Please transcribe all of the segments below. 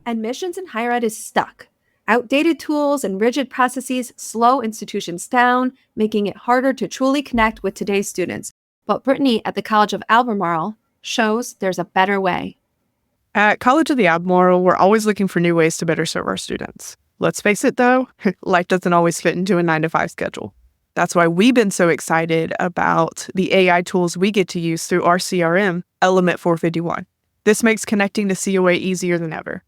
Admissions in higher ed is stuck. Outdated tools and rigid processes slow institutions down, making it harder to truly connect with today's students. But Brittany at the College of Albemarle shows there's a better way. At College of the Albemarle, we're always looking for new ways to better serve our students. Let's face it, though, life doesn't always fit into a 9-to-5 schedule. That's why we've been so excited about the AI tools we get to use through our CRM, Element 451. This makes connecting to COA easier than ever.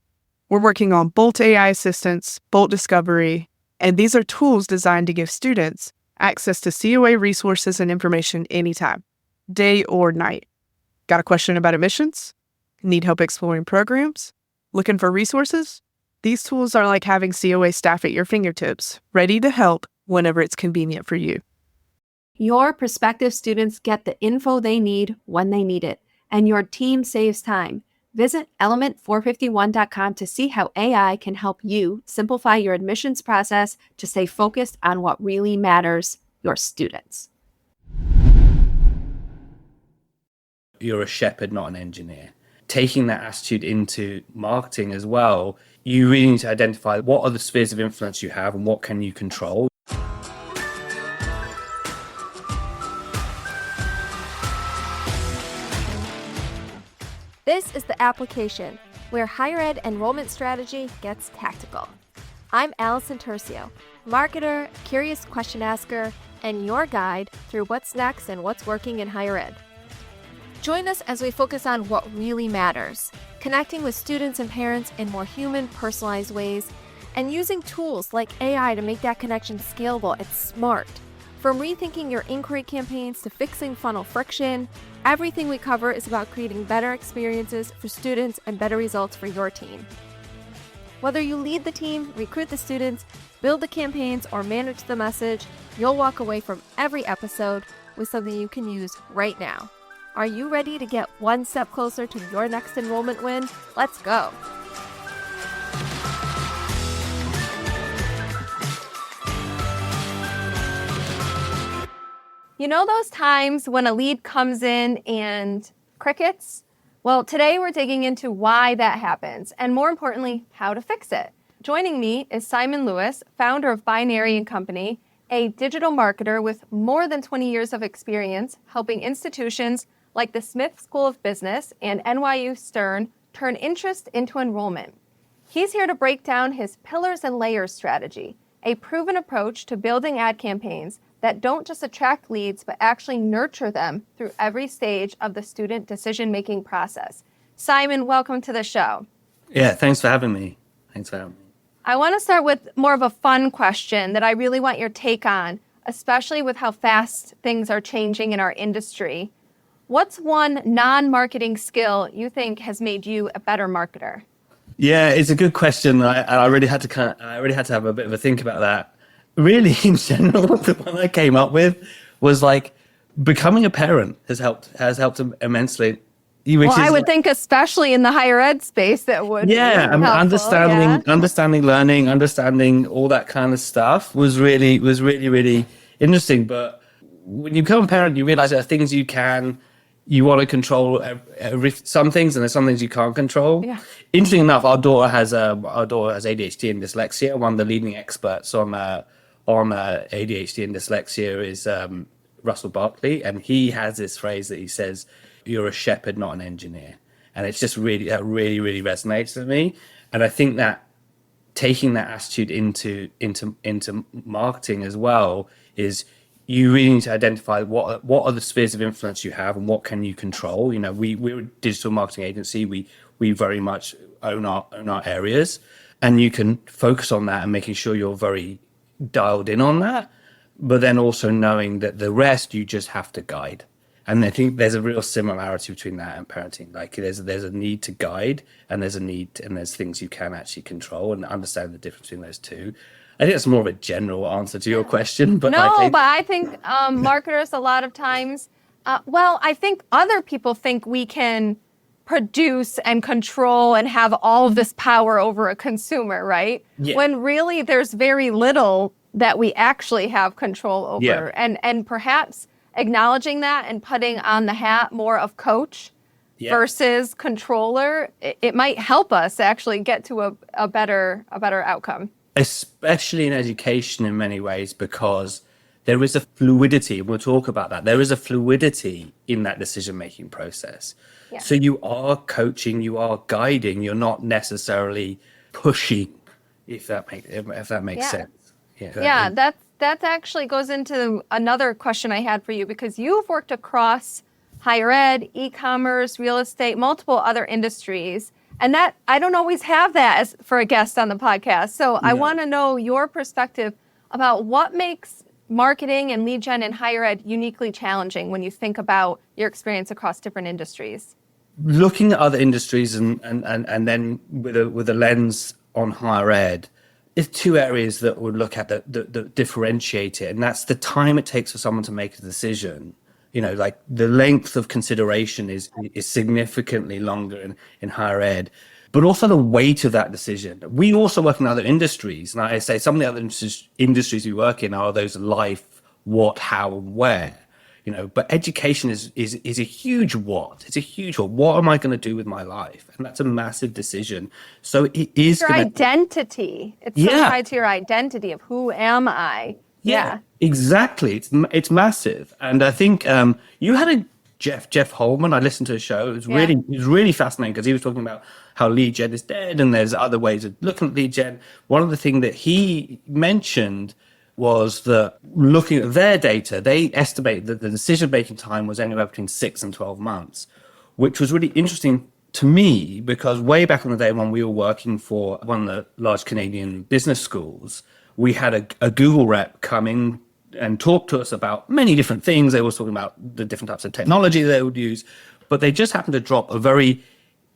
We're working on Bolt AI Assistance, Bolt Discovery, and these are tools designed to give students access to COA resources and information anytime, day or night. Got a question about admissions? Need help exploring programs? Looking for resources? These tools are like having COA staff at your fingertips, ready to help whenever it's convenient for you. Your prospective students get the info they need when they need it, and your team saves time. Visit element451.com to see how AI can help you simplify your admissions process to stay focused on what really matters, your students. You're a shepherd, not an engineer. Taking that attitude into marketing as well, you really need to identify what are the spheres of influence you have and what can you control. This is The Application, where higher ed enrollment strategy gets tactical. I'm Allison Tercio, marketer, curious question asker, and your guide through what's next and what's working in higher ed. Join us as we focus on what really matters, connecting with students and parents in more human, personalized ways, and using tools like AI to make that connection scalable and smart. From rethinking your inquiry campaigns to fixing funnel friction, everything we cover is about creating better experiences for students and better results for your team. Whether you lead the team, recruit the students, build the campaigns, or manage the message, you'll walk away from every episode with something you can use right now. Are you ready to get one step closer to your next enrollment win? Let's go. You know those times when a lead comes in and crickets? Well, today we're digging into why that happens and, more importantly, how to fix it. Joining me is Simon Lewis, founder of Binary & Company, a digital marketer with more than 20 years of experience helping institutions like the Smith School of Business and NYU Stern turn interest into enrollment. He's here to break down his pillars and layers strategy, a proven approach to building ad campaigns that don't just attract leads, but actually nurture them through every stage of the student decision-making process. Simon, welcome to the show. Yeah, thanks for having me. I want to start with more of a fun question that I really want your take on, especially with how fast things are changing in our industry. What's one non-marketing skill you think has made you a better marketer? Yeah, it's a good question. I really had to have a bit of a think about that. Really, in general, the one I came up with was like becoming a parent has helped immensely. I would think, especially in the higher ed space, that would. Yeah, I mean, understanding learning, understanding all that kind of stuff was really interesting. But when you become a parent, you realize there are things you want to control some things, and there's some things you can't control. Yeah. Interesting enough, our daughter has ADHD and dyslexia. One of the leading experts on ADHD and dyslexia is Russell Barkley, and he has this phrase that he says, "You're a shepherd, not an engineer," and it's just really resonates with me. And I think that taking that attitude into marketing as well is you really need to identify what are the spheres of influence you have and what can you control. You know, we're a digital marketing agency. We very much own our areas, and you can focus on that and making sure you're very dialed in on that, but then also knowing that the rest you just have to guide. And I think there's a real similarity between that and parenting. Like there's a need to guide, and there's things you can actually control, and understand the difference between those two. I think that's more of a general answer to your question, but but I think marketers a lot of times, I think other people think we can produce and control and have all of this power over a consumer, right? Yeah. When really there's very little that we actually have control over. Yeah. And perhaps acknowledging that and putting on the hat more of coach versus controller, it might help us actually get to a better outcome. Especially in education in many ways, because there is a fluidity, and we'll talk about that. There is a fluidity in that decision-making process. Yeah. So you are coaching, you are guiding, you're not necessarily pushing, if that makes sense. Yeah, that actually goes into another question I had for you, because you've worked across higher ed, e-commerce, real estate, multiple other industries. And that I don't always have that as for a guest on the podcast. So I want to know your perspective about what makes marketing and lead gen in higher ed uniquely challenging when you think about your experience across different industries. Looking at other industries and then with a lens on higher ed, is two areas that would look at that differentiate it. And that's the time it takes for someone to make a decision. Like the length of consideration is significantly longer in higher ed, but also the weight of that decision. We also work in other industries. And I say some of the other industries we work in are those life, what, how, and where. But education is a huge what. It's a huge what. What am I going to do with my life? And that's a massive decision. So it is your identity. It's so tied to your identity of who am I? Yeah, exactly. It's massive. And I think you had a Jeff Holman. I listened to his show. It was really fascinating, because he was talking about how lead gen is dead and there's other ways of looking at lead gen. One of the things that he mentioned was that looking at their data, they estimate that the decision-making time was anywhere between 6 and 12 months, which was really interesting to me, because way back in the day when we were working for one of the large Canadian business schools, we had a Google rep come in and talk to us about many different things. They were talking about the different types of technology they would use, but they just happened to drop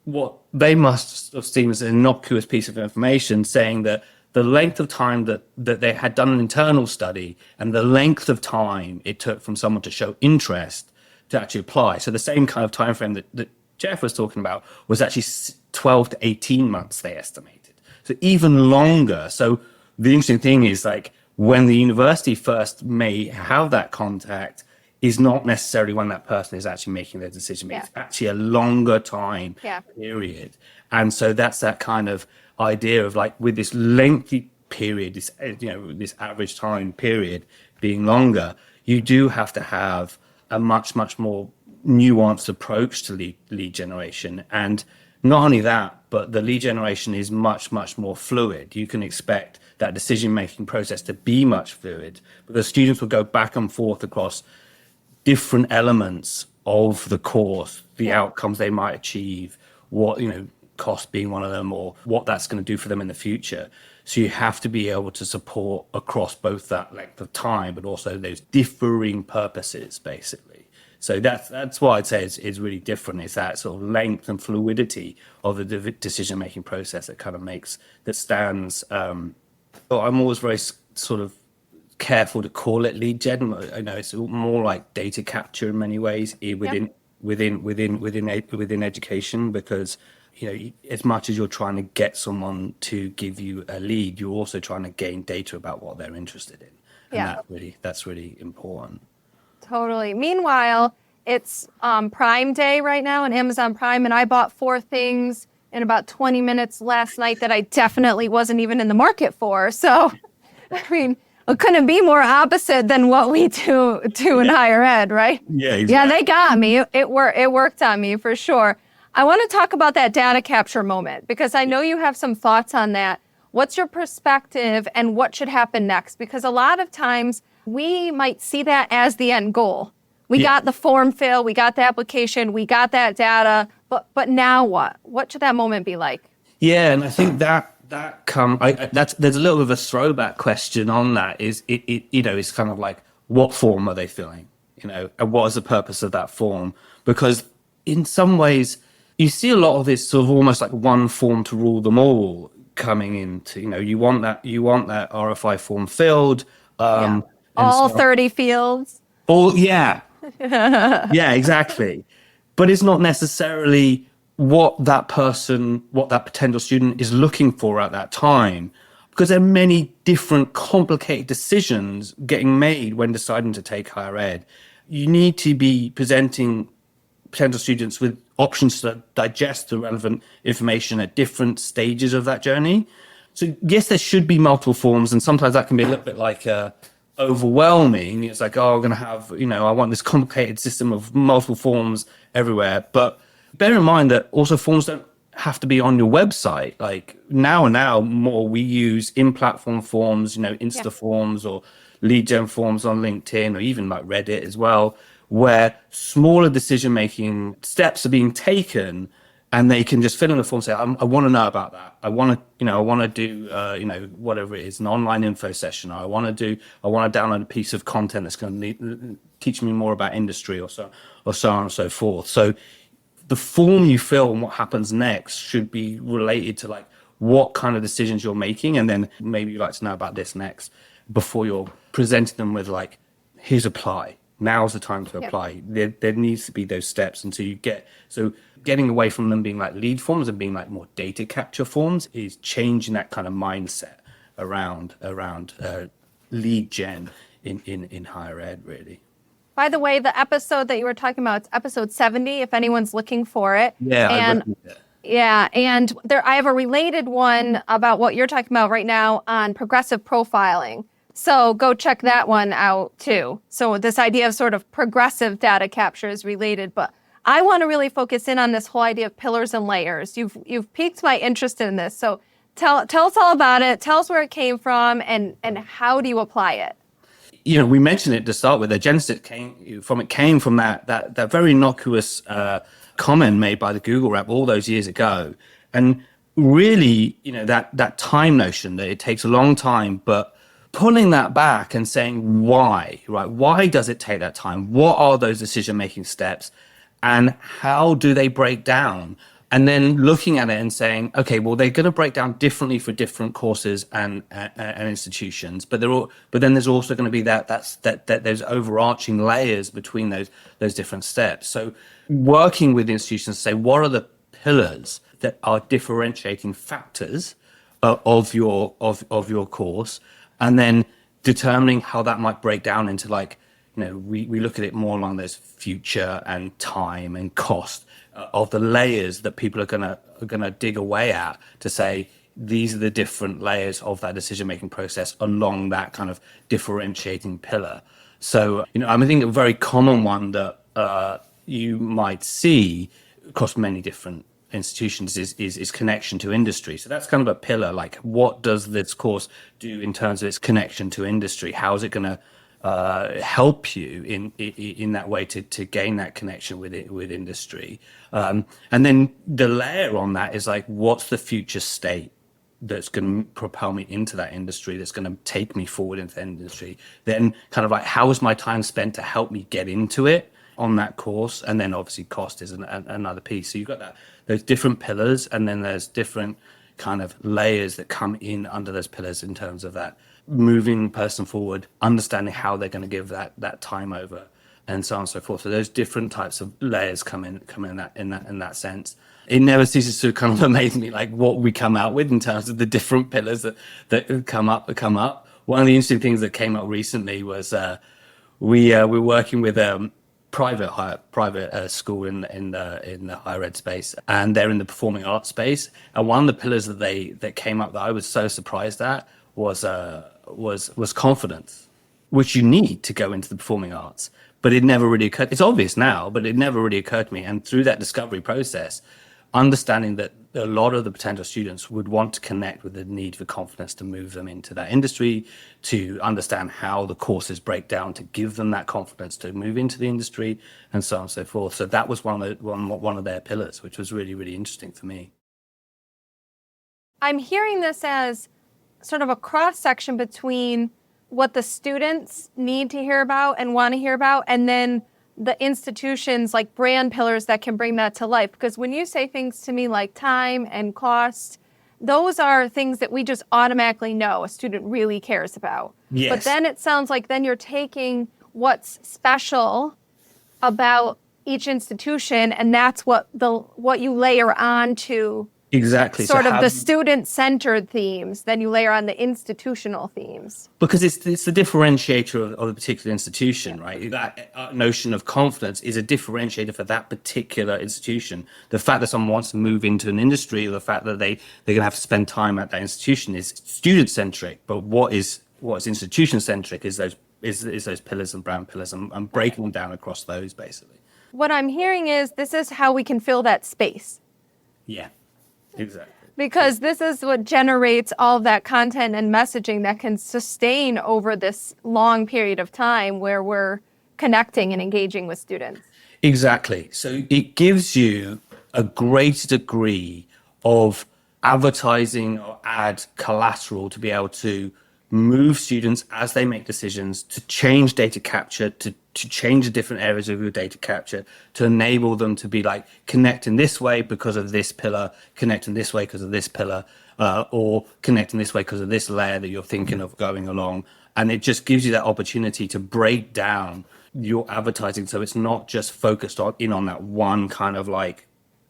what they must have seen as an innocuous piece of information, saying that the length of time that they had done an internal study and the length of time it took from someone to show interest to actually apply. So the same kind of time frame that Jeff was talking about was actually 12 to 18 months, they estimated. So even longer. So the interesting thing is, like, when the university first may have that contact is not necessarily when that person is actually making their decision. It's actually a longer time period. And so that's that kind of idea of, like, with this lengthy period, this average time period being longer, you do have to have a much, much more nuanced approach to lead generation. And not only that, but the lead generation is much, much more fluid. You can expect that decision-making process to be much fluid, because students will go back and forth across different elements of the course, the outcomes they might achieve, cost being one of them, or what that's going to do for them in the future. So you have to be able to support across both that length of time, but also those differing purposes, basically. So that's what I'd say is really different. Is that sort of length and fluidity of the decision-making process that stands. I'm always very sort of careful to call it lead gen. I know it's more like data capture in many ways within education, because as much as you're trying to get someone to give you a lead, you're also trying to gain data about what they're interested in, and that's really important. Totally. Meanwhile, it's Prime Day right now on Amazon Prime, and I bought 4 things in about 20 minutes last night that I definitely wasn't even in the market for. So, I mean, it couldn't be more opposite than what we do in higher ed, right? Yeah, exactly. Yeah, they got me. It worked on me for sure. I want to talk about that data capture moment, because I know you have some thoughts on that. What's your perspective and what should happen next? Because a lot of times we might see that as the end goal. We got the form fill, we got the application, we got that data, but now what? What should that moment be like? Yeah, and I think there's a little bit of a throwback question on that. Is it it's kind of like, what form are they filling? And what is the purpose of that form? Because in some ways, you see a lot of this sort of almost like one form to rule them all coming into. You want that RFI form filled. All 30 fields. Yeah, exactly. But it's not necessarily what that potential student is looking for at that time, because there are many different complicated decisions getting made when deciding to take higher ed. You need to be presenting potential students with options to digest the relevant information at different stages of that journey. So yes, there should be multiple forms, and sometimes that can be a little bit like overwhelming. It's like, oh, I'm going to have, I want this complicated system of multiple forms everywhere. But bear in mind that also forms don't have to be on your website. Like now more we use in-platform forms, Insta forms or lead gen forms on LinkedIn or even like Reddit as well, where smaller decision-making steps are being taken, and they can just fill in the form and say, I want to know about that. I want to do, whatever it is, an online info session. Or I want to download a piece of content that's going to teach me more about industry or so on and so forth. So the form you fill and what happens next should be related to like what kind of decisions you're making. And then maybe you'd like to know about this next before you're presenting them with like, here's apply. Now's the time to apply. There needs to be those steps until you getting away from them being like lead forms and being like more data capture forms is changing that kind of mindset around lead gen in higher ed, really. By the way, the episode that you were talking about, it's episode 70, if anyone's looking for it. Yeah, and I have a related one about what you're talking about right now on progressive profiling. So go check that one out too. So this idea of sort of progressive data capture is related, but I want to really focus in on this whole idea of pillars and layers. You've piqued my interest in this. So tell us all about it. Tell us where it came from and how do you apply it? We mentioned it to start with. The genesis came from that very innocuous comment made by the Google rep all those years ago. And really, that time notion that it takes a long time, but pulling that back and saying why, right? Why does it take that time? What are those decision-making steps? And how do they break down? And then looking at it and saying, okay, well, they're going to break down differently for different courses and institutions, but then there's also going to be that there's overarching layers between those different steps. So working with institutions to say, what are the pillars that are differentiating factors of your course, and then determining how that might break down into like, we look at it more along those future and time and cost of the layers that people are gonna dig away at to say these are the different layers of that decision-making process along that kind of differentiating pillar. So, I think a very common one that you might see across many different institutions is connection to industry. So that's kind of a pillar. Like, what does this course do in terms of its connection to industry? How is it going to help you in that way to gain that connection with industry? And then the layer on that is like, what's the future state that's going to propel me into that industry, that's going to take me forward into the industry? Then kind of like, how is my time spent to help me get into it on that course? And then obviously cost is another piece. So you've got those different pillars, and then there's different kind of layers that come in under those pillars in terms of that moving the person forward, understanding how they're going to give that time over, and so on and so forth. So those different types of layers come in that sense. It never ceases to kind of amaze me, like what we come out with in terms of the different pillars that come up. One of the interesting things that came up recently was we're working with private school in the higher ed space, and they're in the performing arts space. And one of the pillars that came up that I was so surprised at was confidence, which you need to go into the performing arts. But it never really occurred. It's obvious now, but it never really occurred to me. And through that discovery process, understanding that a lot of the potential students would want to connect with the need for confidence to move them into that industry, to understand how the courses break down to give them that confidence to move into the industry, and so on and so forth. So that was one of their pillars, which was really, really interesting for me. I'm hearing this as sort of a cross-section between what the students need to hear about and want to hear about, and then the institutions like brand pillars that can bring that to life. Because when you say things to me like time and cost, those are things that we just automatically know a student really cares about. Yes. But then it sounds like then you're taking what's special about each institution, and that's what you layer on to Exactly. sort of the student-centered themes, then you layer on the institutional themes. Because it's the differentiator of a particular institution, right? That notion of confidence is a differentiator for that particular institution. The fact that someone wants to move into an industry, or the fact that they're going to have to spend time at that institution is student-centric. But what's institution-centric is those pillars and brand pillars, and breaking them down across those, basically. What I'm hearing is this is how we can fill that space. Yeah, exactly. Because this is what generates all of that content and messaging that can sustain over this long period of time where we're connecting and engaging with students. Exactly. So it gives you a greater degree of advertising or ad collateral to be able to move students as they make decisions, to change data capture, to change the different areas of your data capture, to enable them to be like, connect in this way because of this pillar, connect in this way because of this pillar, or connect in this way because of this layer that you're thinking of going along. And it just gives you that opportunity to break down your advertising so it's not just focused on that one kind of like,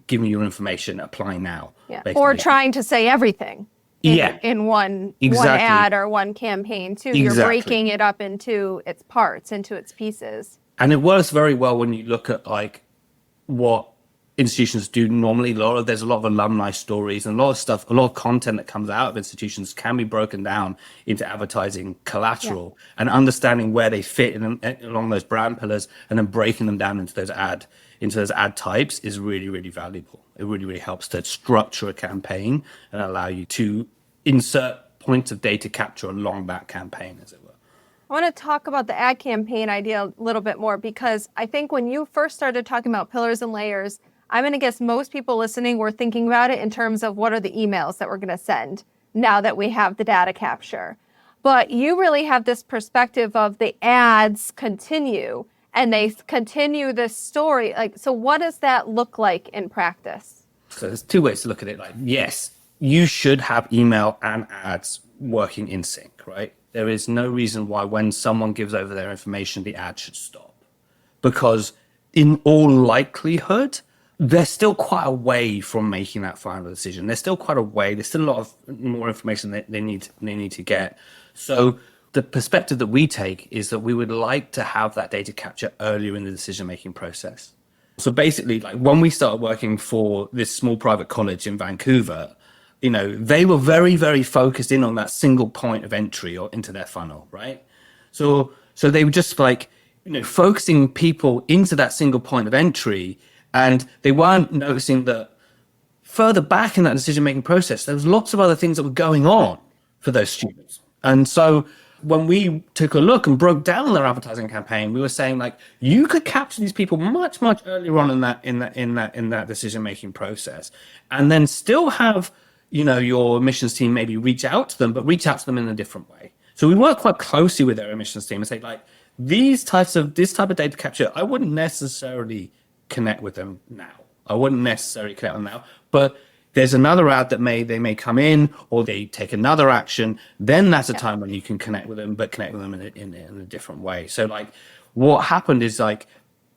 give me your information, apply now. Yeah. Or trying to say everything. In one ad or one campaign too. You're breaking it up into its parts, into its pieces. And it works very well when you look at like what institutions do normally. There's a lot of alumni stories and a lot of stuff, a lot of content that comes out of institutions can be broken down into advertising collateral, and understanding where they fit along those brand pillars, and then breaking them down into those ad types is really, really valuable. It really, really helps to structure a campaign and allow you to insert points of data capture along that campaign, as it were. I want to talk about the ad campaign idea a little bit more, because I think when you first started talking about pillars and layers, I'm going to guess most people listening were thinking about it in terms of what are the emails that we're going to send now that we have the data capture. But you really have this perspective of the ads continue, and they continue this story. Like, so what does that look like in practice? So there's two ways to look at it. Like, yes, you should have email and ads working in sync, right? There is no reason why when someone gives over their information, the ad should stop. Because in all likelihood, they're still quite a way from making that final decision. There's still quite a way. There's still a lot of more information that they need to get. So the perspective that we take is that we would like to have that data capture earlier in the decision-making process. So basically, like when we started working for this small private college in Vancouver, they were very, very focused in on that single point of entry or into their funnel, right? So they were just like, focusing people into that single point of entry, and they weren't noticing that further back in that decision-making process, there was lots of other things that were going on for those students. And so when we took a look and broke down their advertising campaign, we were saying like, you could capture these people much, much earlier on in that decision-making process, and then still have, your admissions team maybe reach out to them, but reach out to them in a different way. So we work quite closely with their admissions team and say like, this type of data capture, I wouldn't necessarily connect with them now. But there's another ad that they may come in, or they take another action. Then that's a time when you can connect with them, but connect with them in a different way. So like what happened is like,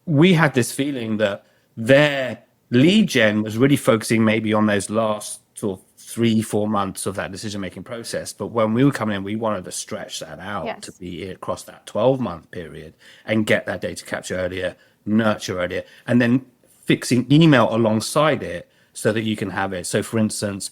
we had this feeling that their lead gen was really focusing maybe on those last sort of 3-4 months of that decision-making process. But when we were coming in, we wanted to stretch that out to be across that 12-month period and get that data capture earlier, nurture earlier, and then fixing email alongside it so that you can have it. So for instance,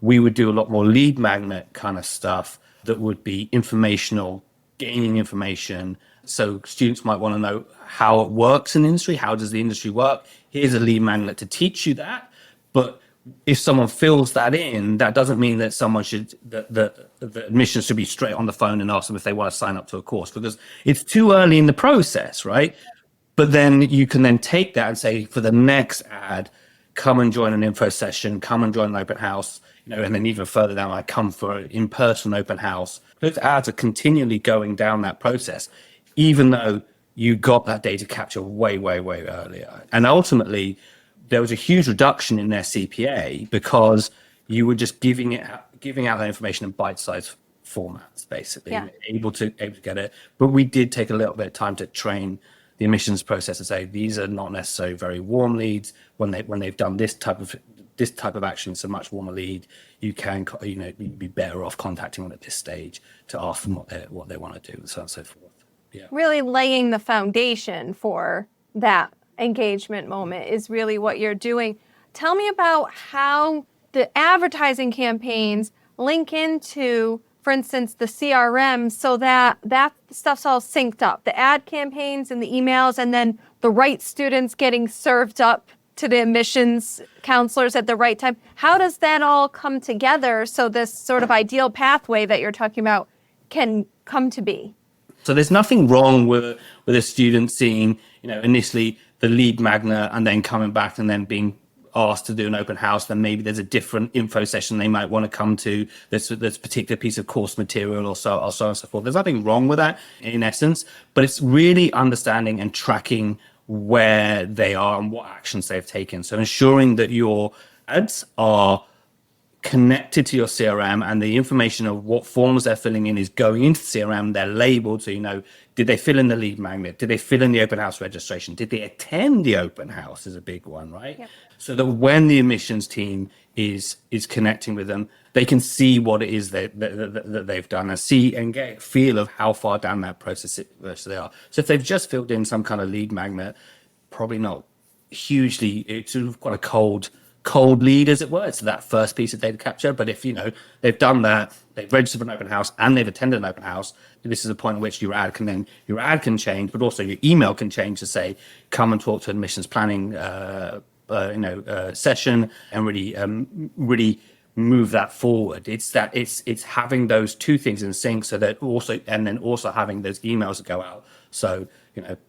we would do a lot more lead magnet kind of stuff that would be informational, gaining information. So students might want to know how it works in the industry. How does the industry work? Here's a lead magnet to teach you that. But if someone fills that in, that doesn't mean that someone the admissions should be straight on the phone and ask them if they want to sign up to a course, because it's too early in the process, right? But then you can then take that and say, for the next ad, come and join an info session, come and join an open house, and then even further down, like come for an in-person open house. Those ads are continually going down that process, even though you got that data capture way, way, way earlier. And ultimately, there was a huge reduction in their CPA because you were just giving out that information in bite-sized formats, basically, able to get it. But we did take a little bit of time to train the admissions process and say these are not necessarily very warm leads. When they've done this type of this type of action is a much warmer lead. You can, you'd be better off contacting them at this stage to ask them what they want to do, and so on and so forth. Yeah. Really laying the foundation for that engagement moment is really what you're doing. Tell me about how the advertising campaigns link into, for instance, the CRM, so that stuff's all synced up. The ad campaigns and the emails, and then the right students getting served up to the admissions counselors at the right time. How does that all come together so this sort of ideal pathway that you're talking about can come to be? So there's nothing wrong with a student seeing, initially the lead magnet and then coming back and then being asked to do an open house. Then maybe there's a different info session they might want to come to. This particular piece of course material or so on and so forth. There's nothing wrong with that in essence, but it's really understanding and tracking where they are and what actions they've taken. So ensuring that your ads are connected to your CRM and the information of what forms they're filling in is going into the CRM. They're labeled, so did they fill in the lead magnet? Did they fill in the open house registration? Did they attend the open house is a big one, right? Yep. So that when the admissions team is connecting with them, they can see what it is that they've done and see and get a feel of how far down that process they are. So if they've just filled in some kind of lead magnet, probably not hugely, it's sort of quite a cold lead, as it were. It's that first piece of data capture. But if they've done that, they've registered for an open house and they've attended an open house, this is a point at which your ad can change, but also your email can change to say, come and talk to admissions planning session, and really move that forward. It's having those two things in sync, so that also having those emails that go out. So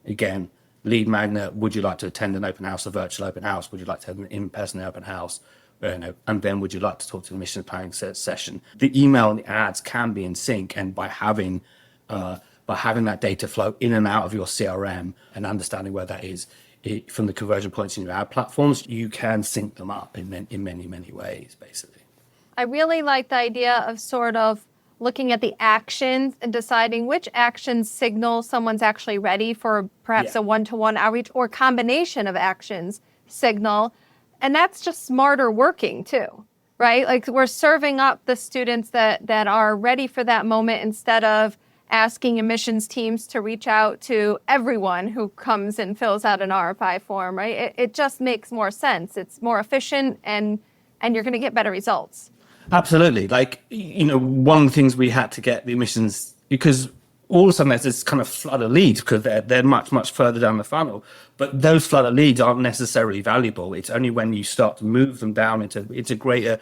again, lead magnet, would you like to attend an open house, a virtual open house? Would you like to have an in-person open house? And then would you like to talk to the admissions planning session? The email and the ads can be in sync, and by having that data flow in and out of your CRM and understanding where that is from the conversion points in your ad platforms, you can sync them up in many, many ways, basically. I really like the idea of sort of looking at the actions and deciding which actions signal someone's actually ready for perhaps a one-to-one outreach, or combination of actions signal. And that's just smarter working too, right? Like, we're serving up the students that are ready for that moment, instead of asking admissions teams to reach out to everyone who comes and fills out an RFI form, right? It just makes more sense. It's more efficient, and you're going to get better results. Absolutely. One of the things we had to get the admissions, because all of a sudden there's this kind of flood of leads because they're much, much further down the funnel. But those flood of leads aren't necessarily valuable. It's only when you start to move them down into greater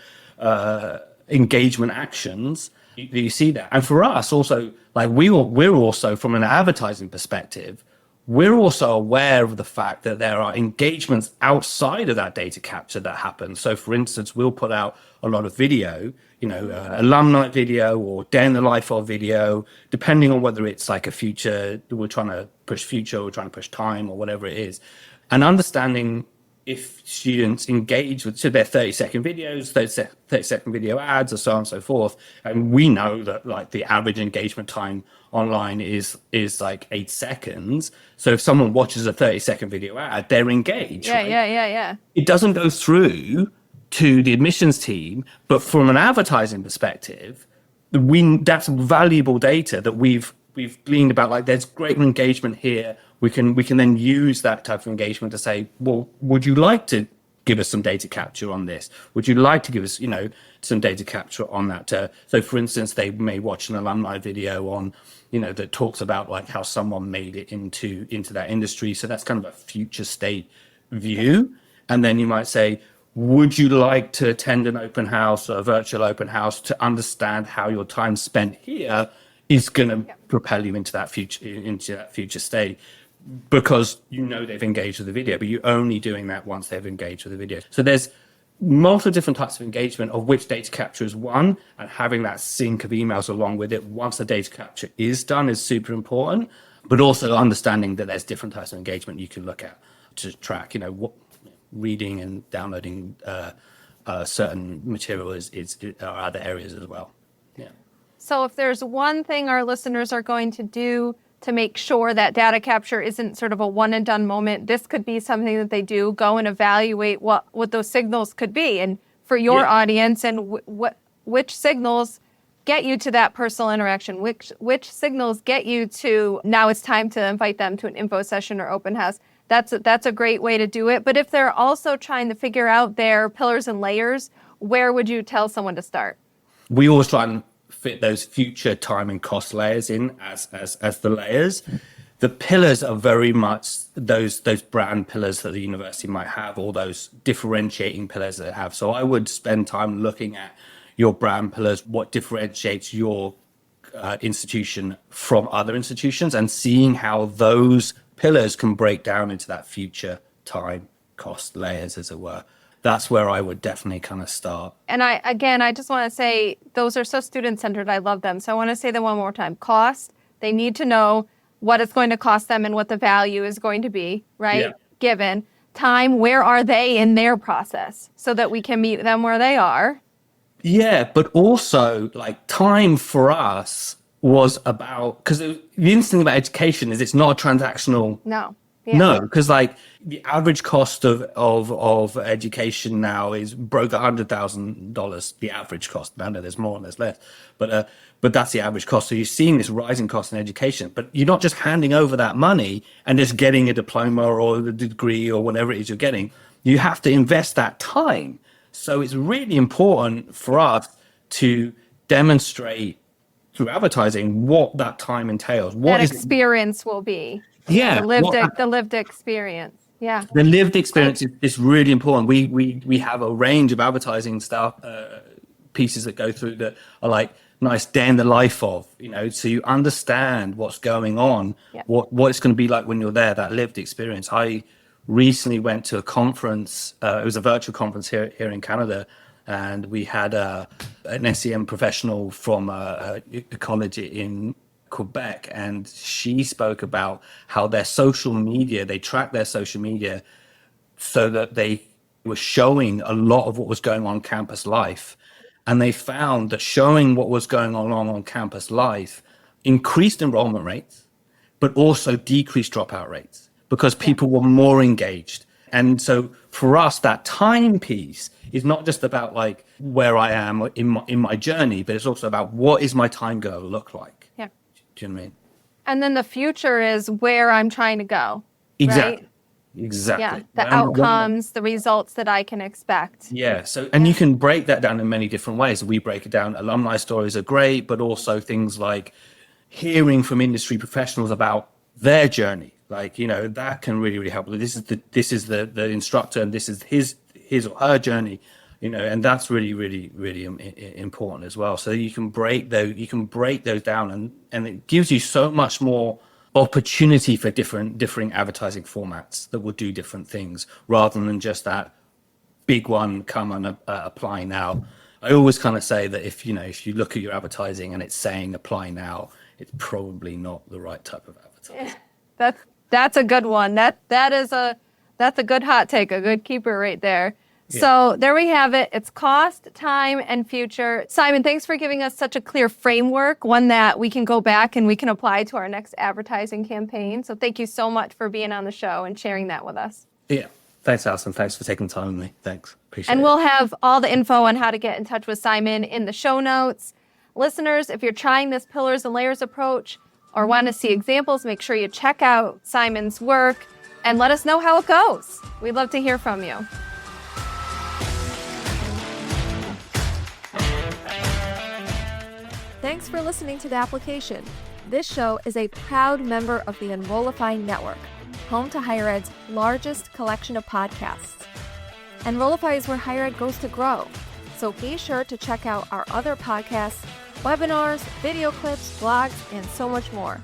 engagement actions you see that. And for us also, we're also, from an advertising perspective, we're also aware of the fact that there are engagements outside of that data capture that happen. So for instance, we'll put out a lot of video, alumni video or day in the life of video, depending on whether it's like a future, we're trying to push future, or trying to push time, or whatever it is. And understanding if students engage with, so they're 30-second videos, 30-second video ads, or so on and so forth. And we know that the average engagement time online is like 8 seconds. So if someone watches a 30-second video ad, they're engaged. Yeah, right? yeah. It doesn't go through to the admissions team, but from an advertising perspective, that's valuable data that we've gleaned about. There's great engagement here. We can then use that type of engagement to say, well, would you like to give us some data capture on this? Would you like to give us, some data capture on that? So for instance, they may watch an alumni video on, that talks about how someone made it into that industry. So that's kind of a future state view. And then you might say, would you like to attend an open house or a virtual open house to understand how your time spent here is going to propel you into that future state? Because they've engaged with the video, but you're only doing that once they've engaged with the video. So there's multiple different types of engagement, of which data capture is one, and having that sync of emails along with it once the data capture is done is super important. But also understanding that there's different types of engagement you can look at to track, what reading and downloading certain material are other areas as well. Yeah. So if there's one thing our listeners are going to do to make sure that data capture isn't sort of a one and done moment. This could be something that they do, go and evaluate what those signals could be. And for your audience, and which signals get you to that personal interaction, which signals get you to now it's time to invite them to an info session or open house. That's a great way to do it. But if they're also trying to figure out their pillars and layers, where would you tell someone to start? We always try and fit those future time and cost layers in as the layers. The pillars are very much those brand pillars that the university might have, or those differentiating pillars that they have. So I would spend time looking at your brand pillars, what differentiates your institution from other institutions, and seeing how those pillars can break down into that future time cost layers, as it were. That's where I would definitely kind of start. And I just want to say those are so student-centered. I love them. So I want to say them one more time. Cost, they need to know what it's going to cost them and what the value is going to be, right? Yeah. Given. Time, where are they in their process so that we can meet them where they are? Yeah, but also like time for us was about, because the interesting thing about education is it's not a transactional. No. Yeah. No, because like the average cost of education now is broke $100,000. The average cost. I know there's more and there's less, but that's the average cost. So you're seeing this rising cost in education, but you're not just handing over that money and just getting a diploma or a degree or whatever it is you're getting. You have to invest that time. So it's really important for us to demonstrate through advertising what that time entails. What that experience will be. Yeah, the lived experience. Yeah, the lived experience is really important. We have a range of advertising stuff pieces that go through that are like nice day in the life of, so you understand what's going on, what it's going to be like when you're there. That lived experience. I recently went to a conference. It was a virtual conference here in Canada, and we had an SEM professional from a college in Quebec, and she spoke about how their social media, they track their social media so that they were showing a lot of what was going on campus life. And they found that showing what was going on campus life increased enrollment rates, but also decreased dropout rates because people were more engaged. And so for us, that time piece is not just about like where I am in my journey, but it's also about what is my time going to look like. Yeah. Do you know what I mean? And then the future is where I'm trying to go. Exactly. Right? Exactly. Yeah. The outcomes, the results that I can expect. Yeah. So, and you can break that down in many different ways. We break it down. Alumni stories are great, but also things like hearing from industry professionals about their journey. Like, that can really, really help. This is the instructor, and this is his or her journey. And that's really, really, really important as well. So you can break those down, and it gives you so much more opportunity for different advertising formats that will do different things rather than just that big one, come and apply now. I always kind of say that if you look at your advertising and it's saying apply now, it's probably not the right type of advertising. That's a good one. That's a good hot take, a good keeper right there. Yeah. So there we have it. It's cost, time, and future. Simon, thanks for giving us such a clear framework, one that we can go back and we can apply to our next advertising campaign. So thank you so much for being on the show and sharing that with us. Yeah. Thanks, Alison. Thanks for taking the time with me. Thanks. Appreciate it. And we'll have all the info on how to get in touch with Simon in the show notes. Listeners, if you're trying this pillars and layers approach or want to see examples, make sure you check out Simon's work and let us know how it goes. We'd love to hear from you. Thanks for listening to The Application. This show is a proud member of the Enrollify Network, home to Higher Ed's largest collection of podcasts. Enrollify is where Higher Ed goes to grow, so be sure to check out our other podcasts, webinars, video clips, blogs, and so much more.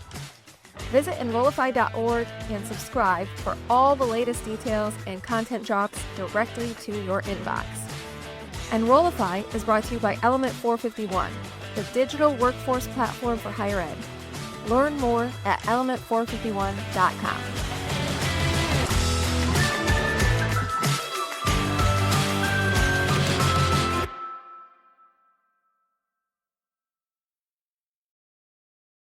Visit Enrollify.org and subscribe for all the latest details and content drops directly to your inbox. Enrollify is brought to you by Element 451, the digital workforce platform for higher ed. Learn more at element451.com.